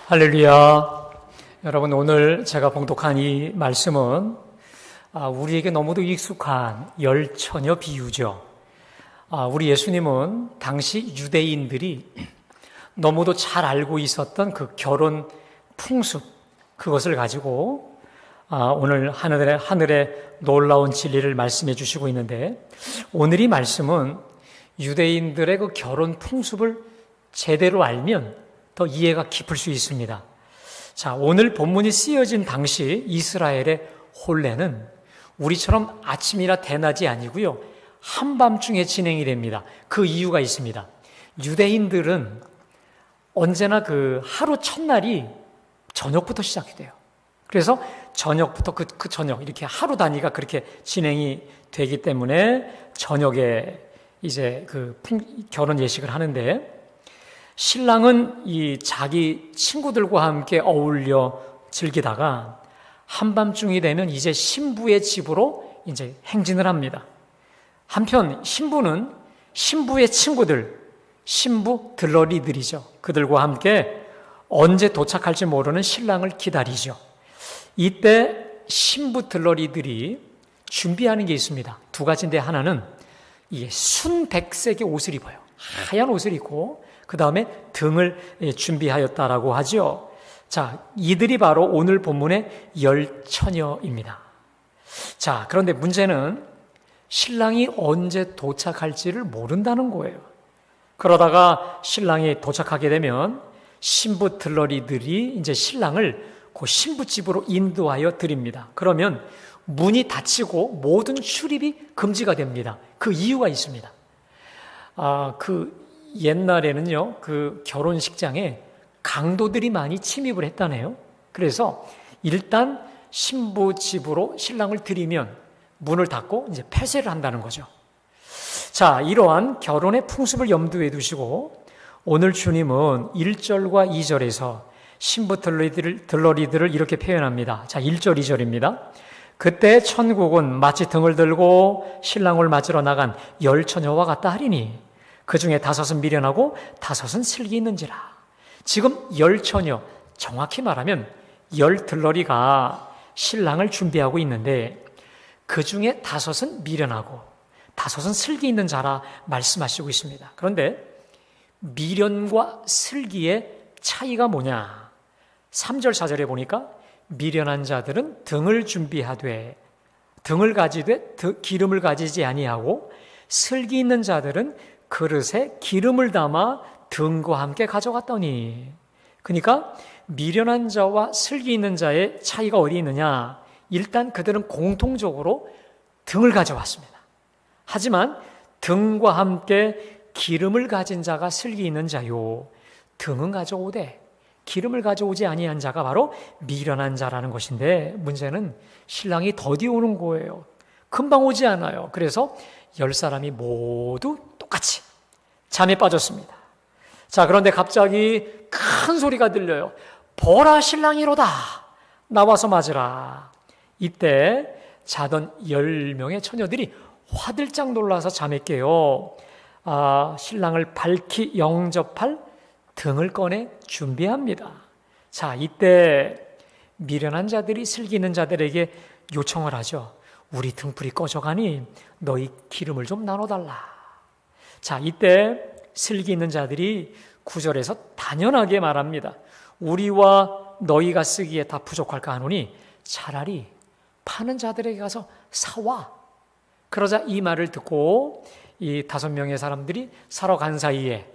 할렐루야. 여러분, 오늘 제가 봉독한 이 말씀은 우리에게 너무도 익숙한 열처녀 비유죠. 우리 예수님은 당시 유대인들이 너무도 잘 알고 있었던 그 결혼 풍습, 그것을 가지고 오늘 하늘의 놀라운 진리를 말씀해 주시고 있는데, 오늘 이 말씀은 유대인들의 그 결혼 풍습을 제대로 알면 더 이해가 깊을 수 있습니다. 자, 오늘 본문이 쓰여진 당시 이스라엘의 혼례는 우리처럼 아침이나 대낮이 아니고요, 한밤중에 진행이 됩니다. 그 이유가 있습니다. 유대인들은 언제나 그 하루 첫날이 저녁부터 시작이 돼요. 그래서 저녁부터 그 저녁, 이렇게 하루 단위가 그렇게 진행이 되기 때문에 저녁에 이제 결혼 예식을 하는데, 신랑은 이 자기 친구들과 함께 어울려 즐기다가 한밤중이 되면 이제 신부의 집으로 이제 행진을 합니다. 한편 신부는 신부의 친구들, 신부 들러리들이죠. 그들과 함께 언제 도착할지 모르는 신랑을 기다리죠. 이때 신부 들러리들이 준비하는 게 있습니다. 두 가지인데, 하나는 이 순백색의 옷을 입어요. 하얀 옷을 입고 그 다음에 등을 준비하였다라고 하죠. 자, 이들이 바로 오늘 본문의 열처녀입니다. 자, 그런데 문제는 신랑이 언제 도착할지를 모른다는 거예요. 그러다가 신랑이 도착하게 되면 신부 들러리들이 이제 신랑을 그 신부 집으로 인도하여 드립니다. 그러면 문이 닫히고 모든 출입이 금지가 됩니다. 그 이유가 있습니다. 옛날에는요, 그 결혼식장에 강도들이 많이 침입을 했다네요. 그래서 일단 신부 집으로 신랑을 들이면 문을 닫고 이제 폐쇄를 한다는 거죠. 자, 이러한 결혼의 풍습을 염두에 두시고 오늘 주님은 1절과 2절에서 신부 들러리들을 이렇게 표현합니다. 자, 1절, 2절입니다. 그때 천국은 마치 등을 들고 신랑을 맞으러 나간 열처녀와 같다 하리니 그 중에 5은 미련하고 5은 슬기 있는지라. 지금 열처녀, 정확히 말하면 열들러리가 신랑을 준비하고 있는데 그 중에 5은 미련하고 5은 슬기 있는 자라 말씀하시고 있습니다. 그런데 미련과 슬기의 차이가 뭐냐? 3절, 4절에 보니까 미련한 자들은 등을 준비하되 등을 가지되 기름을 가지지 아니하고, 슬기 있는 자들은 그릇에 기름을 담아 등과 함께 가져갔더니. 그러니까 미련한 자와 슬기 있는 자의 차이가 어디 있느냐? 일단 그들은 공통적으로 등을 가져왔습니다. 하지만 등과 함께 기름을 가진 자가 슬기 있는 자요, 등은 가져오되 기름을 가져오지 아니한 자가 바로 미련한 자라는 것인데, 문제는 신랑이 더디 오는 거예요. 금방 오지 않아요. 그래서 10사람이 모두 똑같이 잠에 빠졌습니다. 자, 그런데 갑자기 큰 소리가 들려요. 보라, 신랑이로다. 나와서 맞으라. 이때 자던 10명의 처녀들이 화들짝 놀라서 잠에 깨어 신랑을 밝히 영접할 등을 꺼내 준비합니다. 자, 이때 미련한 자들이 슬기 있는 자들에게 요청을 하죠. 우리 등불이 꺼져가니 너희 기름을 좀 나눠달라. 자, 이때 슬기 있는 자들이 9절에서 단연하게 말합니다. 우리와 너희가 쓰기에 다 부족할까 하노니 차라리 파는 자들에게 가서 사와. 그러자 이 말을 듣고 이 5명의 사람들이 사러 간 사이에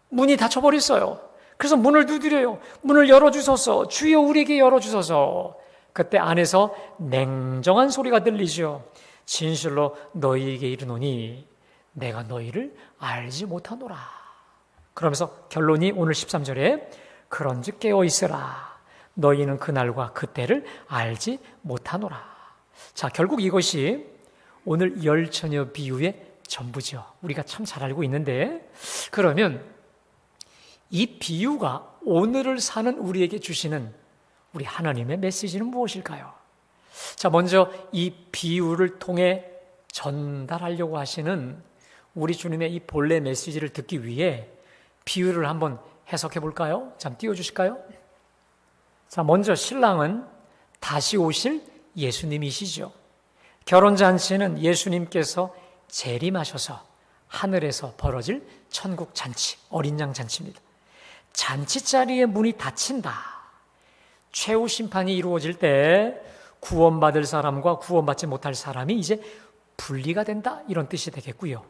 문이 닫혀버렸어요. 그래서 문을 두드려요. 문을 열어주소서. 주여, 우리에게 열어주소서. 그때 안에서 냉정한 소리가 들리죠. 진실로 너희에게 이르노니 내가 너희를 알지 못하노라. 그러면서 결론이 오늘 13절에 그런즉 깨어 있으라. 너희는 그날과 그때를 알지 못하노라. 자, 결국 이것이 오늘 열처녀 비유의 전부죠. 우리가 참 잘 알고 있는데, 그러면 이 비유가 오늘을 사는 우리에게 주시는 우리 하나님의 메시지는 무엇일까요? 자, 먼저 이 비유를 통해 전달하려고 하시는 우리 주님의 이 본래 메시지를 듣기 위해 비유를 한번 해석해 볼까요? 잠 띄워주실까요? 자, 먼저 신랑은 다시 오실 예수님이시죠. 결혼잔치는 예수님께서 재림하셔서 하늘에서 벌어질 천국 잔치, 어린 양 잔치입니다. 잔치 자리의 문이 닫힌다. 최후 심판이 이루어질 때 구원받을 사람과 구원받지 못할 사람이 이제 분리가 된다, 이런 뜻이 되겠고요.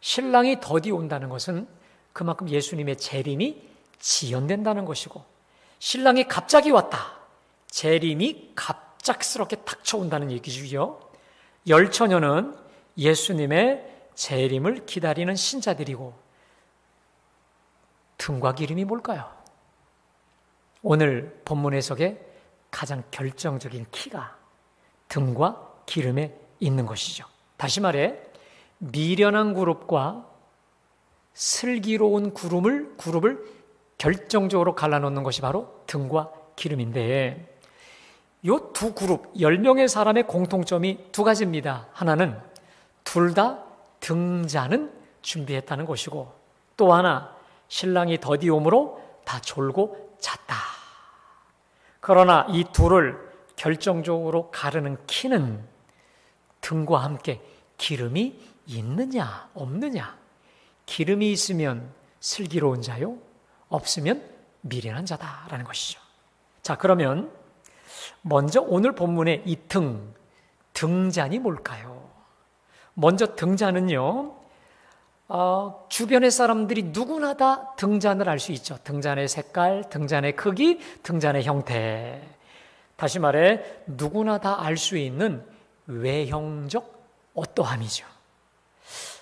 신랑이 더디 온다는 것은 그만큼 예수님의 재림이 지연된다는 것이고, 신랑이 갑자기 왔다, 재림이 갑작스럽게 닥쳐온다는 얘기죠. 열처녀는 예수님의 재림을 기다리는 신자들이고, 등과 기름이 뭘까요? 오늘 본문 해석의 가장 결정적인 키가 등과 기름에 있는 것이죠. 다시 말해, 미련한 그룹과 슬기로운 그룹을 결정적으로 갈라놓는 것이 바로 등과 기름인데, 이 두 그룹, 10명의 사람의 공통점이 두 가지입니다. 하나는 둘 다 등잔은 준비했다는 것이고, 또 하나 신랑이 더디 오므로 다 졸고 잤다. 그러나 이 둘을 결정적으로 가르는 키는 등과 함께 기름이 있느냐 없느냐. 기름이 있으면 슬기로운 자요, 없으면 미련한 자다라는 것이죠. 자, 그러면 먼저 오늘 본문의 이 등잔이 뭘까요? 먼저 등잔은요, 주변의 사람들이 누구나 다 등잔을 알 수 있죠. 등잔의 색깔, 등잔의 크기, 등잔의 형태. 다시 말해, 누구나 다 알 수 있는 외형적 어떠함이죠.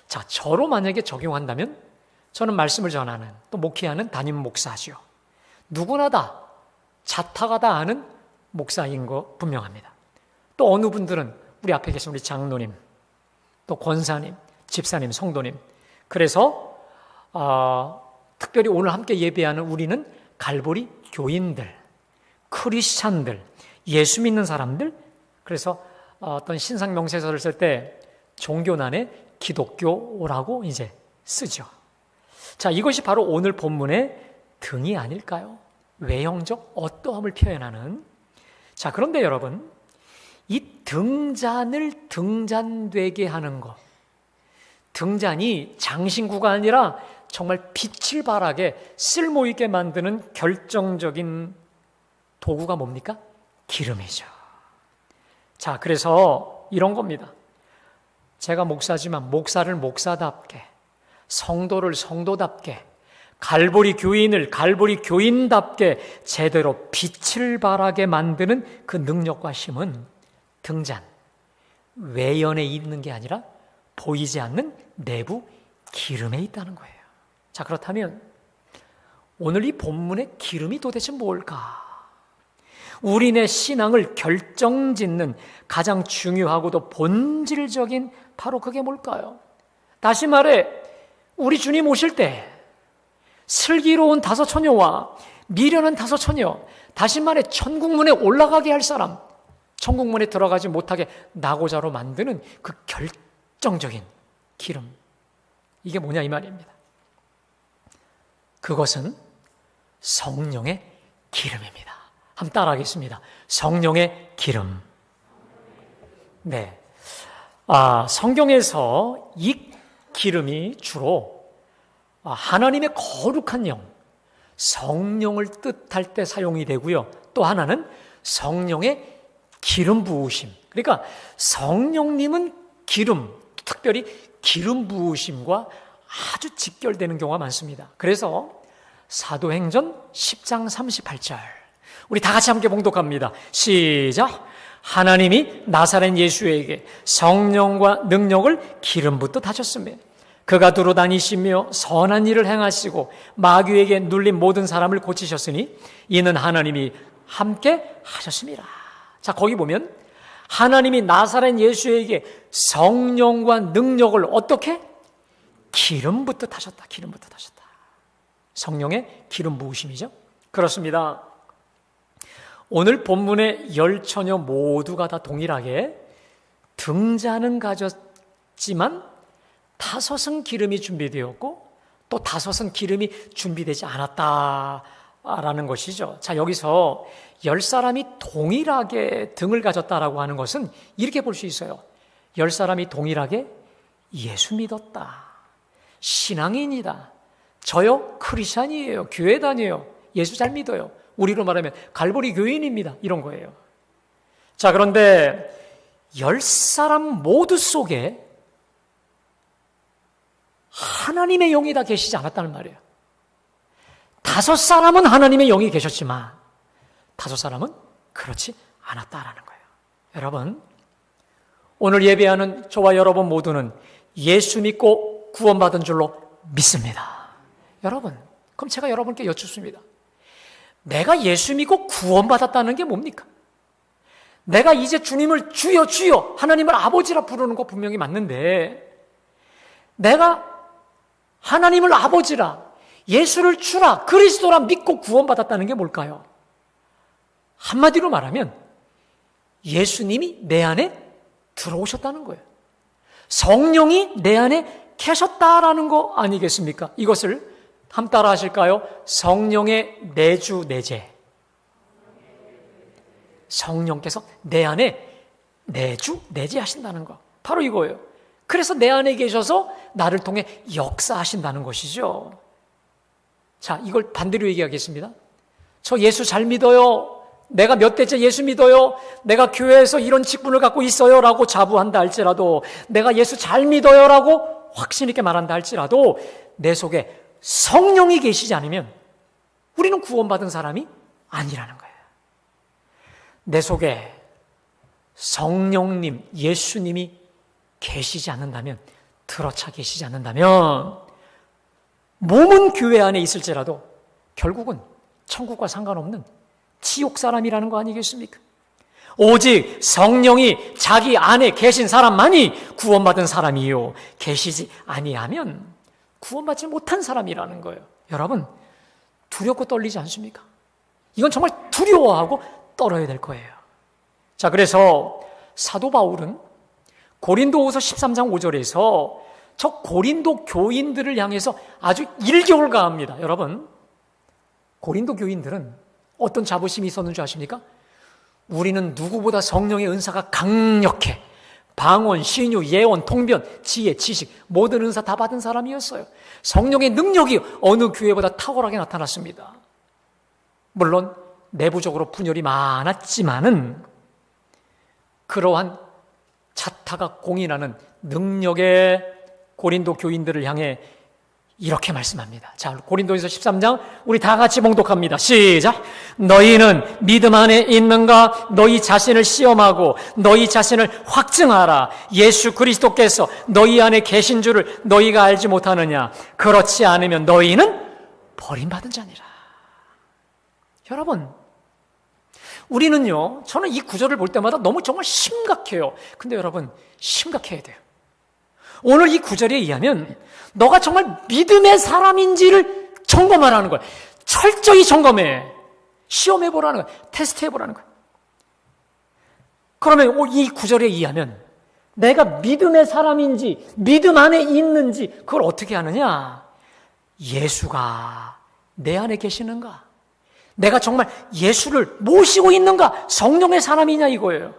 자, 저로 만약에 적용한다면 저는 말씀을 전하는, 또 목회하는 담임 목사죠. 누구나 다 자타가 다 아는 목사인 거 분명합니다. 또 어느 분들은 우리 앞에 계신 우리 장로님, 또 권사님, 집사님, 성도님. 그래서 특별히 오늘 함께 예배하는 우리는 갈보리 교인들, 크리스찬들, 예수 믿는 사람들. 그래서 어떤 신상 명세서를 쓸 때 종교난에 기독교라고 이제 쓰죠. 자, 이것이 바로 오늘 본문의 등이 아닐까요? 외형적 어떠함을 표현하는. 자, 그런데 여러분, 이 등잔을 등잔되게 하는 것, 등잔이 장신구가 아니라 정말 빛을 발하게 쓸모있게 만드는 결정적인 도구가 뭡니까? 기름이죠. 자, 그래서 이런 겁니다. 제가 목사지만 목사를 목사답게, 성도를 성도답게, 갈보리 교인을 갈보리 교인답게 제대로 빛을 발하게 만드는 그 능력과 힘은 등잔, 외연에 있는 게 아니라 보이지 않는 내부 기름에 있다는 거예요. 자, 그렇다면 오늘 이 본문의 기름이 도대체 뭘까? 우리네 신앙을 결정짓는 가장 중요하고도 본질적인 바로 그게 뭘까요? 다시 말해, 우리 주님 오실 때 슬기로운 다섯 처녀와 미련한 다섯 처녀, 다시 말해 천국문에 올라가게 할 사람, 천국문에 들어가지 못하게 나고자로 만드는 그 결정적인 기름, 이게 뭐냐 이 말입니다. 그것은 성령의 기름입니다. 한번 따라하겠습니다. 성령의 기름. 네. 성경에서 이 기름이 주로 하나님의 거룩한 영, 성령을 뜻할 때 사용이 되고요. 또 하나는 성령의 기름 부으심. 그러니까 성령님은 기름, 특별히 기름 부으심과 아주 직결되는 경우가 많습니다. 그래서 사도행전 10장 38절 우리 다 같이 함께 봉독합니다. 시작. 하나님이 나사렛 예수에게 성령과 능력을 기름부터 다셨으며 그가 두루 다니시며 선한 일을 행하시고 마귀에게 눌린 모든 사람을 고치셨으니 이는 하나님이 함께 하셨습니다. 자, 거기 보면 하나님이 나사렛 예수에게 성령과 능력을 어떻게? 기름부터 타셨다. 기름부터 타셨다. 성령의 기름 부으심이죠. 그렇습니다. 오늘 본문의 열 처녀 모두가 다 동일하게 등잔은 가졌지만 다섯은 기름이 준비되었고 또 다섯은 기름이 준비되지 않았다 라는 것이죠. 자, 여기서 10사람이 동일하게 등을 가졌다라고 하는 것은 이렇게 볼 수 있어요. 10사람이 동일하게 예수 믿었다. 신앙인이다. 저요? 크리스찬이에요. 교회 다녀요. 예수 잘 믿어요. 우리로 말하면 갈보리 교인입니다. 이런 거예요. 자, 그런데 10사람 모두 속에 하나님의 영이 다 계시지 않았다는 말이에요. 5사람은 하나님의 영이 계셨지만 5사람은 그렇지 않았다라는 거예요. 여러분, 오늘 예배하는 저와 여러분 모두는 예수 믿고 구원받은 줄로 믿습니다. 여러분, 그럼 제가 여러분께 여쭙습니다. 내가 예수 믿고 구원받았다는 게 뭡니까? 내가 이제 주님을 주여 주여 하나님을 아버지라 부르는 거 분명히 맞는데, 내가 하나님을 아버지라 예수를 주라 그리스도라 믿고 구원받았다는 게 뭘까요? 한마디로 말하면 예수님이 내 안에 들어오셨다는 거예요. 성령이 내 안에 계셨다라는 거 아니겠습니까? 이것을 함 따라 하실까요? 성령의 내주 내재. 성령께서 내 안에 내주 내재하신다는 거, 바로 이거예요. 그래서 내 안에 계셔서 나를 통해 역사하신다는 것이죠. 자, 이걸 반대로 얘기하겠습니다. 저 예수 잘 믿어요. 내가 몇 대째 예수 믿어요. 내가 교회에서 이런 직분을 갖고 있어요 라고 자부한다 할지라도, 내가 예수 잘 믿어요 라고 확신 있게 말한다 할지라도 내 속에 성령이 계시지 않으면 우리는 구원받은 사람이 아니라는 거예요. 내 속에 성령님, 예수님이 계시지 않는다면, 들어차 계시지 않는다면 몸은 교회 안에 있을지라도 결국은 천국과 상관없는 지옥 사람이라는 거 아니겠습니까? 오직 성령이 자기 안에 계신 사람만이 구원받은 사람이요, 계시지 아니하면 구원받지 못한 사람이라는 거예요. 여러분, 두렵고 떨리지 않습니까? 이건 정말 두려워하고 떨어야 될 거예요. 자, 그래서 사도 바울은 고린도후서 13장 5절에서 저 고린도 교인들을 향해서 아주 일격을 가합니다. 여러분, 고린도 교인들은 어떤 자부심이 있었는 줄 아십니까? 우리는 누구보다 성령의 은사가 강력해. 방언, 신유, 예언, 통변, 지혜, 지식, 모든 은사 다 받은 사람이었어요. 성령의 능력이 어느 교회보다 탁월하게 나타났습니다. 물론 내부적으로 분열이 많았지만은 그러한 자타가 공인하는 능력의 고린도 교인들을 향해 이렇게 말씀합니다. 자, 고린도전서 13장 우리 다 같이 봉독합니다. 시작. 너희는 믿음 안에 있는가? 너희 자신을 시험하고 너희 자신을 확증하라. 예수 그리스도께서 너희 안에 계신 줄을 너희가 알지 못하느냐? 그렇지 않으면 너희는 버림받은 자니라. 여러분, 우리는요, 저는 이 구절을 볼 때마다 너무 정말 심각해요. 근데 여러분, 심각해야 돼요. 오늘 이 구절에 의하면 너가 정말 믿음의 사람인지를 점검하라는 거야. 철저히 점검해. 시험해보라는 거야. 테스트해보라는 거야. 그러면 이 구절에 의하면 내가 믿음의 사람인지 믿음 안에 있는지 그걸 어떻게 하느냐? 예수가 내 안에 계시는가? 내가 정말 예수를 모시고 있는가? 성령의 사람이냐 이거예요.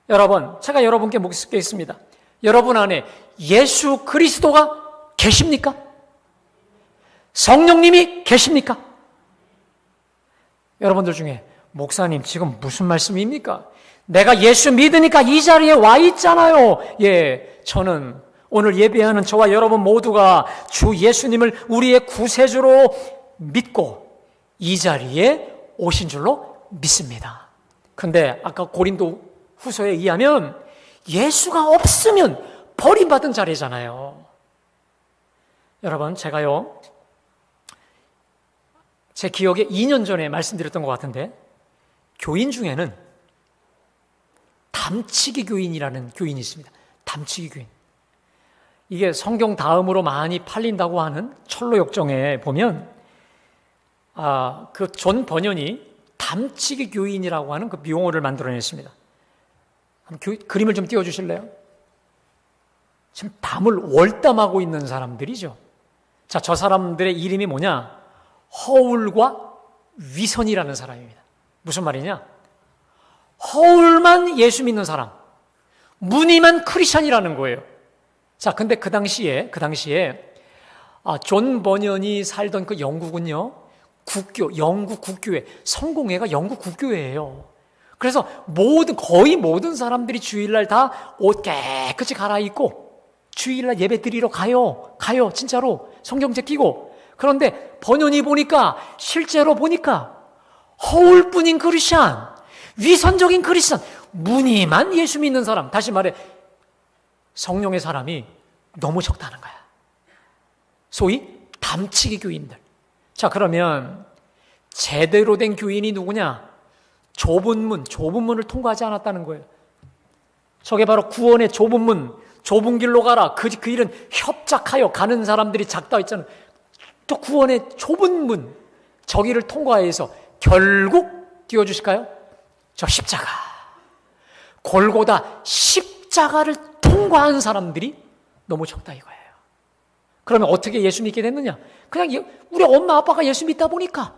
여러분, 제가 여러분께 묻겠습니다. 여러분 안에 예수 그리스도가 계십니까? 성령님이 계십니까? 여러분들 중에 목사님 지금 무슨 말씀입니까? 내가 예수 믿으니까 이 자리에 와 있잖아요. 예, 저는 오늘 예배하는 저와 여러분 모두가 주 예수님을 우리의 구세주로 믿고 이 자리에 오신 줄로 믿습니다. 근데 아까 고린도 후서에 의하면 예수가 없으면 버림받은 자리잖아요. 여러분, 제가요, 제 기억에 2년 전에 말씀드렸던 것 같은데, 교인 중에는 담치기 교인이라는 교인이 있습니다. 담치기 교인. 이게 성경 다음으로 많이 팔린다고 하는 철로 역정에 보면 그 존 번연이 담치기 교인이라고 하는 그 용어를 만들어냈습니다. 그림을 좀 띄워주실래요? 지금 담을 월담하고 있는 사람들이죠. 자, 저 사람들의 이름이 뭐냐? 허울과 위선이라는 사람입니다. 무슨 말이냐? 허울만 예수 믿는 사람, 무늬만 크리스천이라는 거예요. 자, 근데 그 당시에 존 버년이 살던 그 영국은요, 영국 국교회, 성공회가 영국 국교회예요. 그래서 거의 모든 사람들이 주일날 다 옷 깨끗이 갈아입고 주일날 예배 드리러 가요. 진짜로 성경책 끼고. 그런데 버년이 보니까, 실제로 보니까 허울뿐인 크리스천, 위선적인 크리스천, 무늬만 예수 믿는 사람, 다시 말해 성령의 사람이 너무 적다는 거야. 소위 담치기 교인들. 자, 그러면 제대로 된 교인이 누구냐? 좁은 문을 통과하지 않았다는 거예요. 저게 바로 구원의 좁은 문, 좁은 길로 가라. 그 길은 협착하여 가는 사람들이 작다 했잖아요. 또 구원의 좁은 문, 저 길을 통과해서 결국 띄워주실까요? 저 십자가, 골고다 십자가를 통과한 사람들이 너무 적다 이거예요. 그러면 어떻게 예수 믿게 됐느냐? 그냥 우리 엄마 아빠가 예수 믿다 보니까,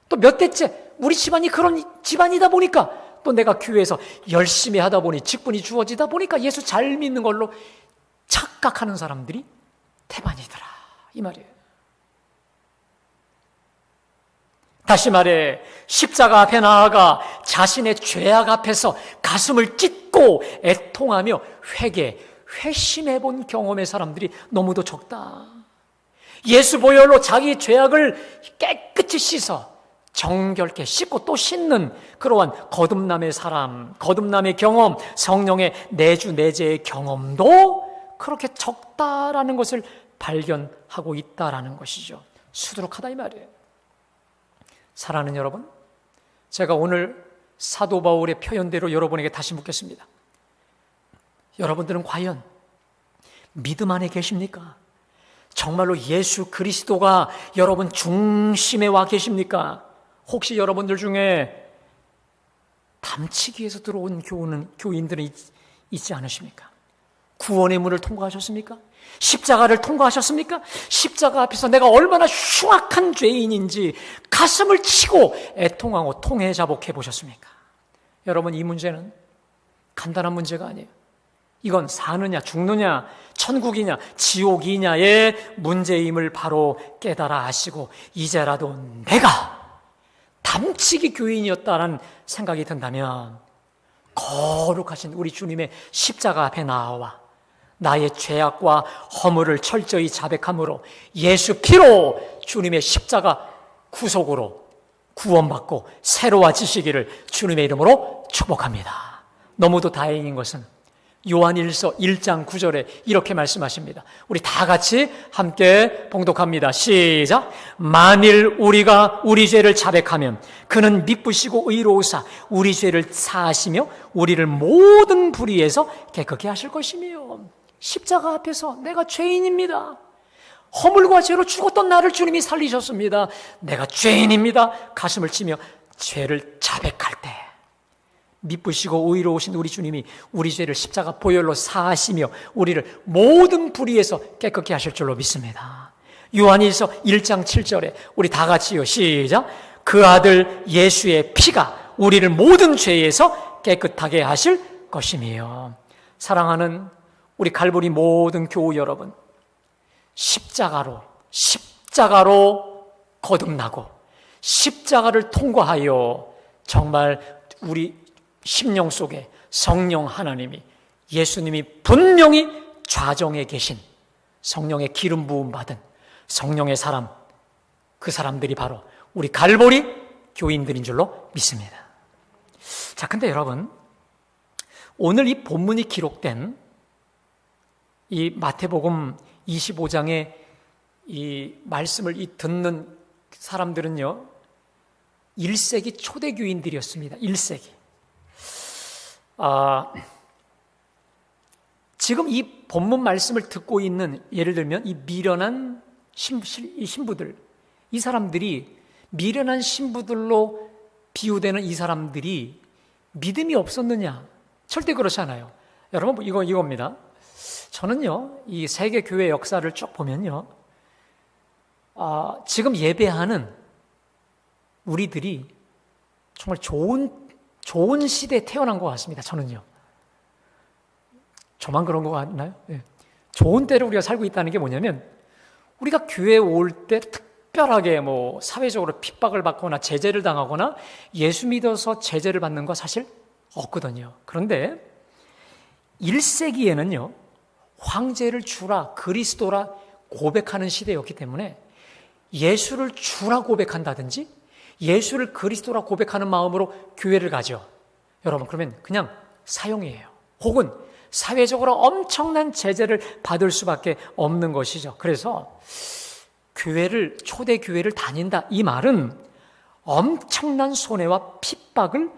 또 몇 대째 우리 집안이 그런 집안이다 보니까, 또 내가 교회에서 열심히 하다 보니 직분이 주어지다 보니까 예수 잘 믿는 걸로 착각하는 사람들이 태반이더라 이 말이에요. 다시 말해 십자가 앞에 나아가 자신의 죄악 앞에서 가슴을 찢고 애통하며 회심해 본 경험의 사람들이 너무도 적다. 예수 보혈로 자기 죄악을 깨끗이 씻어 정결케 씻고 또 씻는 그러한 거듭남의 사람, 거듭남의 경험, 성령의 내주 내재의 경험도 그렇게 적다라는 것을 발견하고 있다라는 것이죠. 수두룩하다 이 말이에요. 사랑하는 여러분, 제가 오늘 사도 바울의 표현대로 여러분에게 다시 묻겠습니다. 여러분들은 과연 믿음 안에 계십니까? 정말로 예수 그리스도가 여러분 중심에 와 계십니까? 혹시 여러분들 중에 담치기에서 들어온 교인들은 있지 않으십니까? 구원의 문을 통과하셨습니까? 십자가를 통과하셨습니까? 십자가 앞에서 내가 얼마나 흉악한 죄인인지 가슴을 치고 애통하고 통회자복해 보셨습니까? 여러분, 이 문제는 간단한 문제가 아니에요. 이건 사느냐 죽느냐 천국이냐 지옥이냐의 문제임을 바로 깨달아 아시고 이제라도 내가 담치기 교인이었다는 생각이 든다면 거룩하신 우리 주님의 십자가 앞에 나와 나의 죄악과 허물을 철저히 자백함으로 예수 피로 주님의 십자가 구속으로 구원받고 새로워지시기를 주님의 이름으로 축복합니다. 너무도 다행인 것은 요한일서 1장 9절에 이렇게 말씀하십니다. 우리 다 같이 함께 봉독합니다. 시작. 만일 우리가 우리 죄를 자백하면 그는 미쁘시고 의로우사 우리 죄를 사하시며 우리를 모든 불의에서 깨끗게 하실 것이며. 십자가 앞에서 내가 죄인입니다. 허물과 죄로 죽었던 나를 주님이 살리셨습니다. 내가 죄인입니다. 가슴을 치며 죄를 자백할 때 미쁘시고 의로우신 우리 주님이 우리 죄를 십자가 보혈로 사하시며 우리를 모든 불의에서 깨끗게 하실 줄로 믿습니다. 요한일서 1장 7절에 우리 다 같이요. 시작. 그 아들 예수의 피가 우리를 모든 죄에서 깨끗하게 하실 것이며. 사랑하는 우리 갈보리 모든 교우 여러분, 십자가로 거듭나고 십자가를 통과하여 정말 우리 심령 속에 성령 하나님이 예수님이 분명히 좌정에 계신 성령의 기름 부음 받은 성령의 사람, 그 사람들이 바로 우리 갈보리 교인들인 줄로 믿습니다. 자, 근데 여러분, 오늘 이 본문이 기록된 이 마태복음 25장의 이 말씀을 듣는 사람들은요, 1세기 초대교인들이었습니다. 1세기. 지금 이 본문 말씀을 듣고 있는, 예를 들면 이 미련한 신부들, 이 사람들이 미련한 신부들로 비유되는 이 사람들이 믿음이 없었느냐? 절대 그렇지 않아요. 여러분, 이겁니다. 저는요, 이 세계 교회 역사를 쭉 보면요, 지금 예배하는 우리들이 정말 좋은 시대에 태어난 것 같습니다. 저는요. 저만 그런 것 같나요? 네. 좋은 때를 우리가 살고 있다는 게 뭐냐면 우리가 교회에 올 때 특별하게 사회적으로 핍박을 받거나 제재를 당하거나 예수 믿어서 제재를 받는 거 사실 없거든요. 그런데 1세기에는요, 황제를 주라, 그리스도라 고백하는 시대였기 때문에 예수를 주라 고백한다든지 예수를 그리스도라 고백하는 마음으로 교회를 가죠. 여러분, 그러면 그냥 사형이에요. 혹은 사회적으로 엄청난 제재를 받을 수밖에 없는 것이죠. 그래서 초대 교회를 다닌다, 이 말은 엄청난 손해와 핍박을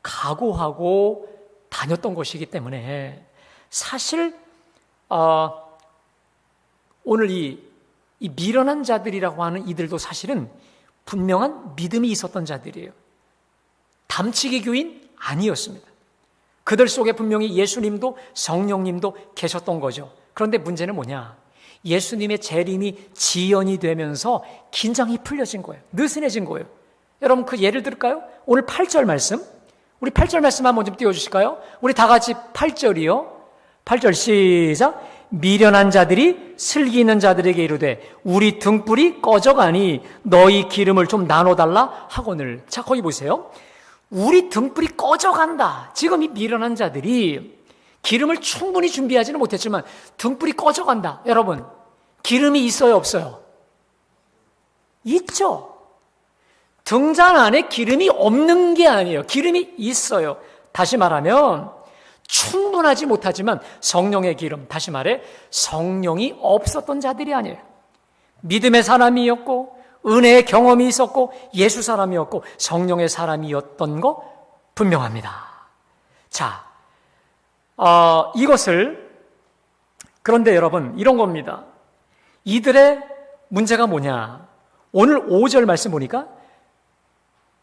각오하고 다녔던 것이기 때문에 사실 오늘 이 미련한 자들이라고 하는 이들도 사실은 분명한 믿음이 있었던 자들이에요. 담치기 교인 아니었습니다. 그들 속에 분명히 예수님도 성령님도 계셨던 거죠. 그런데 문제는 뭐냐? 예수님의 재림이 지연이 되면서 긴장이 풀려진 거예요. 느슨해진 거예요. 여러분, 그 예를 들을까요? 오늘 8절 말씀, 우리 8절 말씀 한번 좀 띄워주실까요? 우리 다 같이 8절이요. 8절 시작. 미련한 자들이 슬기 있는 자들에게 이르되 우리 등불이 꺼져가니 너희 기름을 좀 나눠달라 하거늘. 자, 거기 보세요. 우리 등불이 꺼져간다. 지금 이 미련한 자들이 기름을 충분히 준비하지는 못했지만 등불이 꺼져간다. 여러분, 기름이 있어요, 없어요? 있죠. 등잔 안에 기름이 없는 게 아니에요. 기름이 있어요. 다시 말하면 충분하지 못하지만 성령의 기름, 다시 말해 성령이 없었던 자들이 아니에요. 믿음의 사람이었고 은혜의 경험이 있었고 예수 사람이었고 성령의 사람이었던 거 분명합니다. 자, 이것을, 그런데 여러분, 이런 겁니다. 이들의 문제가 뭐냐? 오늘 5절 말씀 보니까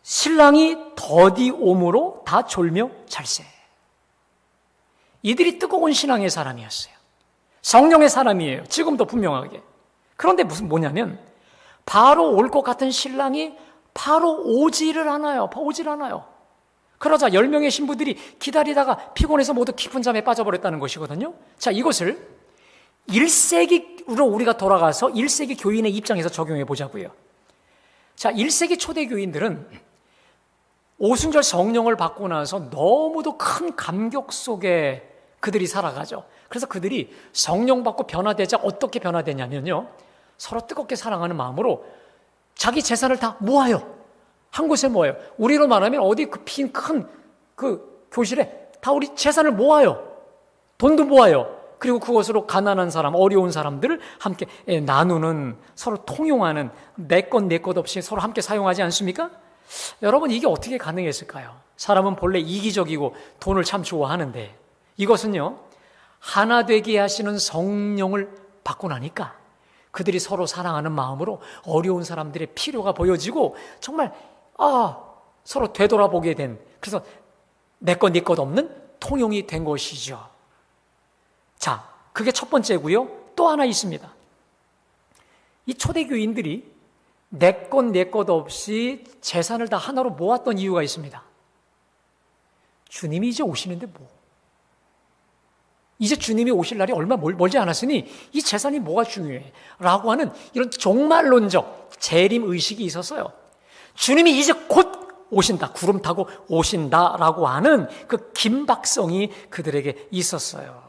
신랑이 더디 옴으로 다 졸며 잘세. 이들이 뜨거운 신앙의 사람이었어요. 성령의 사람이에요. 지금도 분명하게. 그런데 뭐냐면 바로 올 것 같은 신랑이 바로 오지를 않아요. 그러자 10명의 신부들이 기다리다가 피곤해서 모두 깊은 잠에 빠져버렸다는 것이거든요. 자, 이것을 1세기로 우리가 돌아가서 1세기 교인의 입장에서 적용해 보자고요. 자, 1세기 초대 교인들은 오순절 성령을 받고 나서 너무도 큰 감격 속에 그들이 살아가죠. 그래서 그들이 성령 받고 변화되자 어떻게 변화되냐면요, 서로 뜨겁게 사랑하는 마음으로 자기 재산을 다 모아요. 한 곳에 모아요. 우리로 말하면 어디 그 빈 큰 그 교실에 다 우리 재산을 모아요. 돈도 모아요. 그리고 그것으로 가난한 사람, 어려운 사람들을 함께 나누는, 서로 통용하는, 내 것 없이 서로 함께 사용하지 않습니까? 여러분, 이게 어떻게 가능했을까요? 사람은 본래 이기적이고 돈을 참 좋아하는데 이것은요, 하나 되게 하시는 성령을 받고 나니까 그들이 서로 사랑하는 마음으로 어려운 사람들의 필요가 보여지고 정말 서로 되돌아보게 된, 그래서 내 것 네 것 없는 통용이 된 것이죠. 자, 그게 첫 번째고요. 또 하나 있습니다. 이 초대교인들이 내 것 없이 재산을 다 하나로 모았던 이유가 있습니다. 주님이 이제 오시는데 이제 주님이 오실 날이 얼마 멀지 않았으니 이 재산이 뭐가 중요해? 라고 하는 이런 종말론적 재림의식이 있었어요. 주님이 이제 곧 오신다, 구름 타고 오신다라고 하는 그 긴박성이 그들에게 있었어요.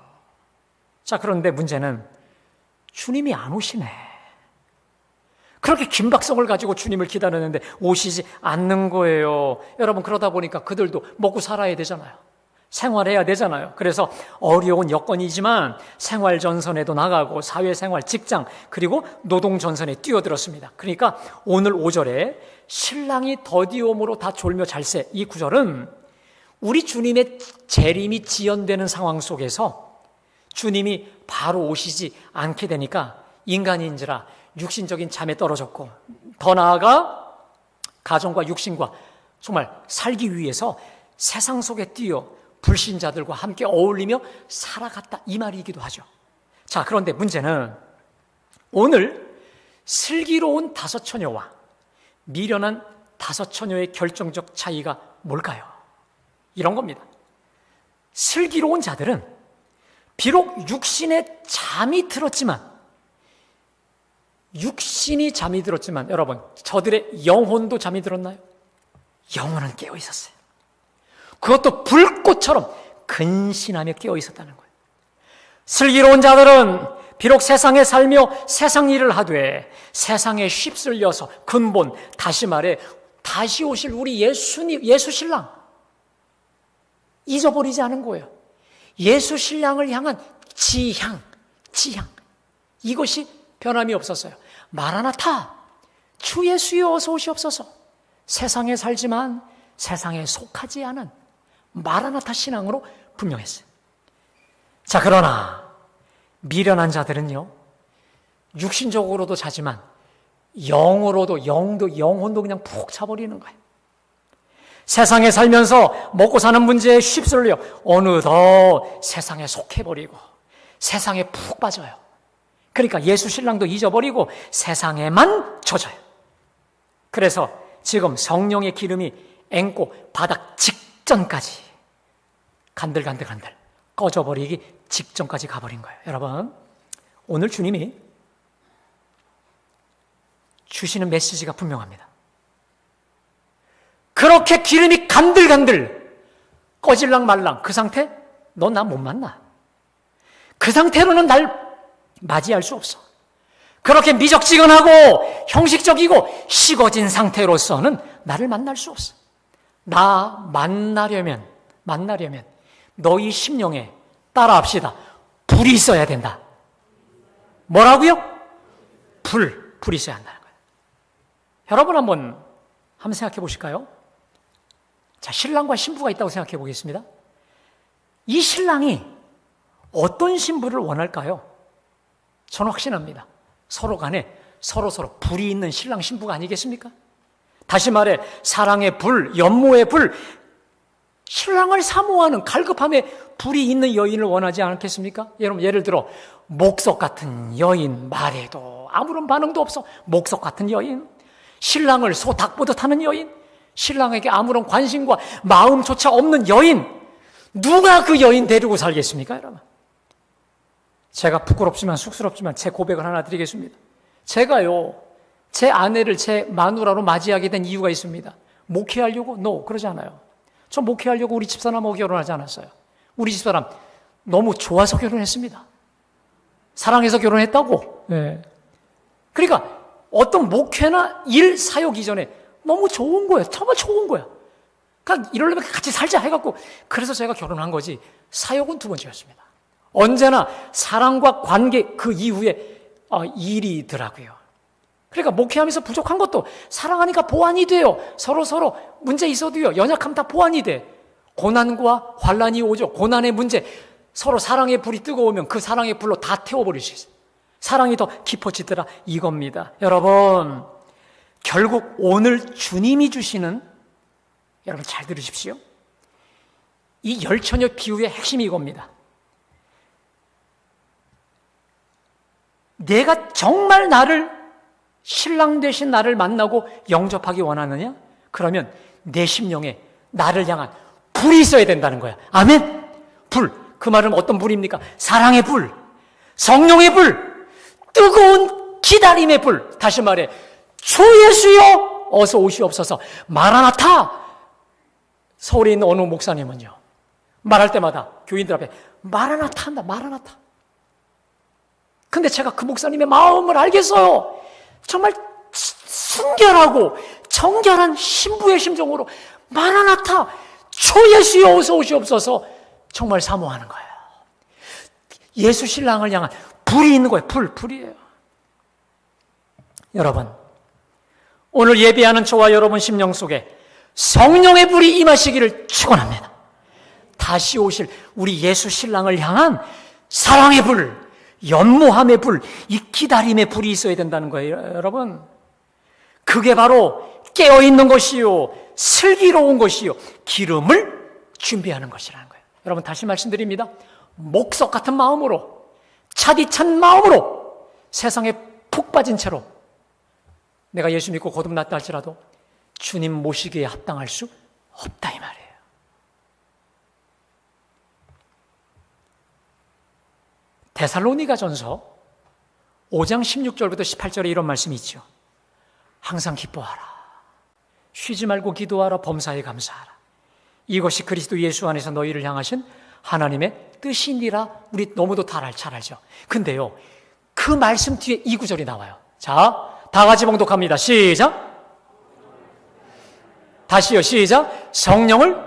자, 그런데 문제는 주님이 안 오시네. 그렇게 긴박성을 가지고 주님을 기다렸는데 오시지 않는 거예요. 여러분, 그러다 보니까 그들도 먹고 살아야 되잖아요. 생활해야 되잖아요. 그래서 어려운 여건이지만 생활 전선에도 나가고 사회생활, 직장, 그리고 노동 전선에 뛰어들었습니다. 그러니까 오늘 5절에 신랑이 더디옴으로 다 졸며 잘세, 이 구절은 우리 주님의 재림이 지연되는 상황 속에서 주님이 바로 오시지 않게 되니까 인간인지라 육신적인 잠에 떨어졌고, 더 나아가 가정과 육신과 정말 살기 위해서 세상 속에 뛰어 불신자들과 함께 어울리며 살아갔다, 이 말이기도 하죠. 자, 그런데 문제는 오늘 슬기로운 다섯 처녀와 미련한 다섯 처녀의 결정적 차이가 뭘까요? 이런 겁니다. 슬기로운 자들은 비록 육신에 잠이 들었지만, 육신이 잠이 들었지만, 여러분, 저들의 영혼도 잠이 들었나요? 영혼은 깨어 있었어요. 그것도 불꽃처럼 근신하며 깨어 있었다는 거예요. 슬기로운 자들은 비록 세상에 살며 세상 일을 하되 세상에 휩쓸려서 근본, 다시 말해 다시 오실 우리 예수 신랑 잊어버리지 않은 거예요. 예수 신랑을 향한 지향 이것이 변함이 없었어요. 마라나타, 주 예수여 어서 오시옵소서. 세상에 살지만 세상에 속하지 않은 마라나타 신앙으로 분명했어요. 자, 그러나 미련한 자들은요, 육신적으로도 자지만 영으로도, 영혼도 그냥 푹 차버리는 거예요. 세상에 살면서 먹고 사는 문제에 휩쓸려 어느덧 세상에 속해버리고 세상에 푹 빠져요. 그러니까 예수 신랑도 잊어버리고 세상에만 젖어요. 그래서 지금 성령의 기름이 앵꼬 바닥 직전까지 간들간들 꺼져버리기 직전까지 가버린 거예요. 여러분, 오늘 주님이 주시는 메시지가 분명합니다. 그렇게 기름이 간들간들 꺼질랑 말랑 그 상태? 너 나 못 만나. 그 상태로는 날 맞이할 수 없어. 그렇게 미적지근하고 형식적이고 식어진 상태로서는 나를 만날 수 없어. 나 만나려면 너희 심령에 따라합시다. 불이 있어야 된다. 뭐라고요? 불이 있어야 한다는 거예요. 여러분 한번 생각해 보실까요? 자, 신랑과 신부가 있다고 생각해 보겠습니다. 이 신랑이 어떤 신부를 원할까요? 저는 확신합니다. 서로 간에 서로 불이 있는 신랑 신부가 아니겠습니까? 다시 말해 사랑의 불, 연모의 불, 신랑을 사모하는 갈급함에 불이 있는 여인을 원하지 않겠습니까? 여러분, 예를 들어 목석 같은 여인, 말해도 아무런 반응도 없어. 목석 같은 여인, 신랑을 소 닭 보듯 하는 여인, 신랑에게 아무런 관심과 마음조차 없는 여인, 누가 그 여인 데리고 살겠습니까, 여러분? 제가 부끄럽지만 쑥스럽지만 제 고백을 하나 드리겠습니다. 제가요, 제 아내를 제 마누라로 맞이하게 된 이유가 있습니다. 목회하려고? 그러지 않아요. 저 목회하려고 우리 집사람하고 결혼하지 않았어요. 우리 집사람 너무 좋아서 결혼했습니다. 사랑해서 결혼했다고. 네. 그러니까 어떤 목회나 일 사역 이전에 너무 좋은 거예요. 정말 좋은 거야. 그러니까 이러려면 같이 살자 해갖고 그래서 제가 결혼한 거지, 사역은 두 번째였습니다. 언제나 사랑과 관계 그 이후에 일이더라고요. 그러니까 목회하면서 부족한 것도 사랑하니까 보완이 돼요. 서로 문제 있어도요, 연약하면 다 보완이 돼. 고난과 환난이 오죠. 고난의 문제, 서로 사랑의 불이 뜨거우면 그 사랑의 불로 다 태워버릴 수 있어요. 사랑이 더 깊어지더라, 이겁니다. 여러분, 결국 오늘 주님이 주시는, 여러분 잘 들으십시오, 이 열처녀 비유의 핵심이 이겁니다. 내가 정말 신랑 되신 나를 만나고 영접하기 원하느냐? 그러면 내 심령에 나를 향한 불이 있어야 된다는 거야. 아멘? 불. 그 말은 어떤 불입니까? 사랑의 불, 성령의 불, 뜨거운 기다림의 불. 다시 말해, 주 예수여 어서 오시옵소서. 마라나타. 서울에 있는 어느 목사님은요, 말할 때마다 교인들 앞에 마라나타 한다, 마라나타. 근데 제가 그 목사님의 마음을 알겠어요. 정말 순결하고 정결한 신부의 심정으로 마라나타, 주 예수여 어서 오시옵소서 정말 사모하는 거예요. 예수 신랑을 향한 불이 있는 거예요. 불이에요. 여러분, 오늘 예배하는 저와 여러분 심령 속에 성령의 불이 임하시기를 축원합니다. 다시 오실 우리 예수 신랑을 향한 사랑의 불, 연모함의 불, 이 기다림의 불이 있어야 된다는 거예요. 여러분, 그게 바로 깨어있는 것이요, 슬기로운 것이요, 기름을 준비하는 것이라는 거예요. 여러분, 다시 말씀드립니다. 목석 같은 마음으로, 차디찬 마음으로 세상에 푹 빠진 채로 내가 예수 믿고 거듭났다 할지라도 주님 모시기에 합당할 수 없다 이 말이에요. 데살로니가전서 5장 16절부터 18절에 이런 말씀이 있죠. 항상 기뻐하라. 쉬지 말고 기도하라. 범사에 감사하라. 이것이 그리스도 예수 안에서 너희를 향하신 하나님의 뜻이니라. 우리 너무도 잘 알죠. 근데요, 그 말씀 뒤에 이 구절이 나와요. 자, 다 같이 봉독합니다. 시작. 다시요. 시작. 성령을.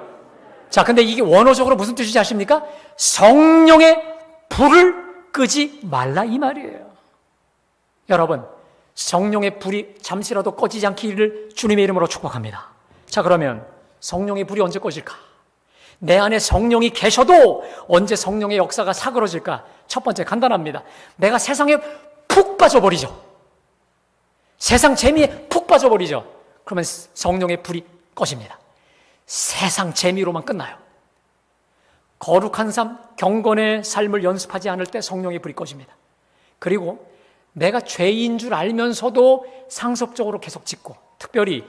자, 근데 이게 원어적으로 무슨 뜻인지 아십니까? 성령의 불을 끄지 말라 이 말이에요. 여러분, 성령의 불이 잠시라도 꺼지지 않기를 주님의 이름으로 축복합니다. 자, 그러면 성령의 불이 언제 꺼질까? 내 안에 성령이 계셔도 언제 성령의 역사가 사그러질까? 첫 번째 간단합니다. 내가 세상에 푹 빠져버리죠. 세상 재미에 푹 빠져버리죠. 그러면 성령의 불이 꺼집니다. 세상 재미로만 끝나요. 거룩한 삶, 경건의 삶을 연습하지 않을 때 성령의 불이 꺼집니다. 그리고 내가 죄인 줄 알면서도 상습적으로 계속 짓고, 특별히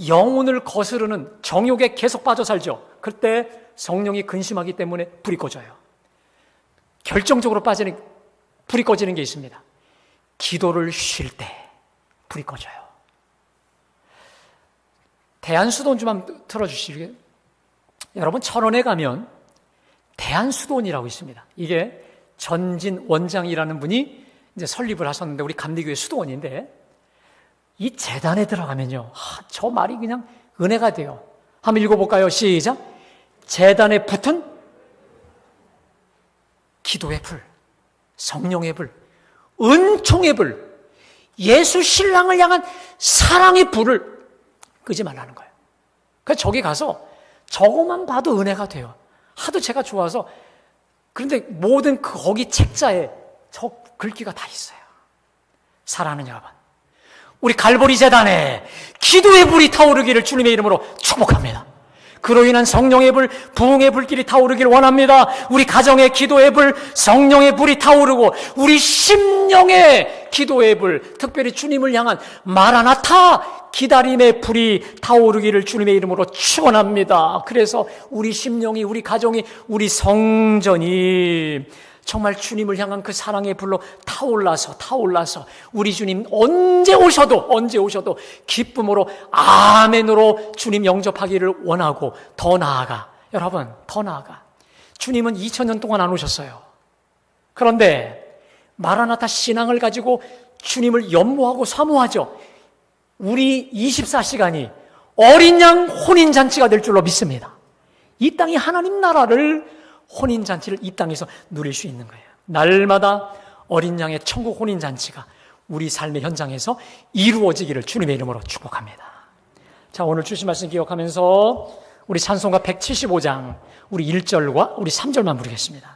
영혼을 거스르는 정욕에 계속 빠져 살죠. 그때 성령이 근심하기 때문에 불이 꺼져요. 결정적으로 불이 꺼지는 게 있습니다. 기도를 쉴 때 불이 꺼져요. 대한수도원 좀 한번 틀어주시겠어요? 여러분, 철원에 가면 대한수도원이라고 있습니다. 이게 전진 원장이라는 분이 이제 설립을 하셨는데, 우리 감리교회 수도원인데, 이 재단에 들어가면요, 저 말이 그냥 은혜가 돼요. 한번 읽어볼까요? 시작. 재단에 붙은 기도의 불, 성령의 불, 은총의 불, 예수 신랑을 향한 사랑의 불을 끄지 말라는 거예요. 그래서 저기 가서 저것만 봐도 은혜가 돼요. 하도 제가 좋아서. 그런데 모든 거기 책자에 저 글귀가 다 있어요. 사랑하는 여러분, 우리 갈보리 재단에 기도의 불이 타오르기를 주님의 이름으로 축복합니다. 그로 인한 성령의 불, 부흥의 불길이 타오르기를 원합니다. 우리 가정의 기도의 불, 성령의 불이 타오르고, 우리 심령의 기도의 불, 특별히 주님을 향한 마라나타 기다림의 불이 타오르기를 주님의 이름으로 축원합니다. 그래서 우리 심령이, 우리 가정이, 우리 성전이 정말 주님을 향한 그 사랑의 불로 타올라서 우리 주님 언제 오셔도 기쁨으로 아멘으로 주님 영접하기를 원하고, 더 나아가, 여러분, 더 나아가, 주님은 2000년 동안 안 오셨어요. 그런데 마라나타 신앙을 가지고 주님을 연모하고 사모하죠. 우리 24시간이 어린 양 혼인잔치가 될 줄로 믿습니다. 이 땅이 하나님 나라를, 혼인잔치를 이 땅에서 누릴 수 있는 거예요. 날마다 어린 양의 천국 혼인잔치가 우리 삶의 현장에서 이루어지기를 주님의 이름으로 축복합니다. 자, 오늘 주신 말씀 기억하면서 우리 찬송가 175장 우리 1절과 우리 3절만 부르겠습니다.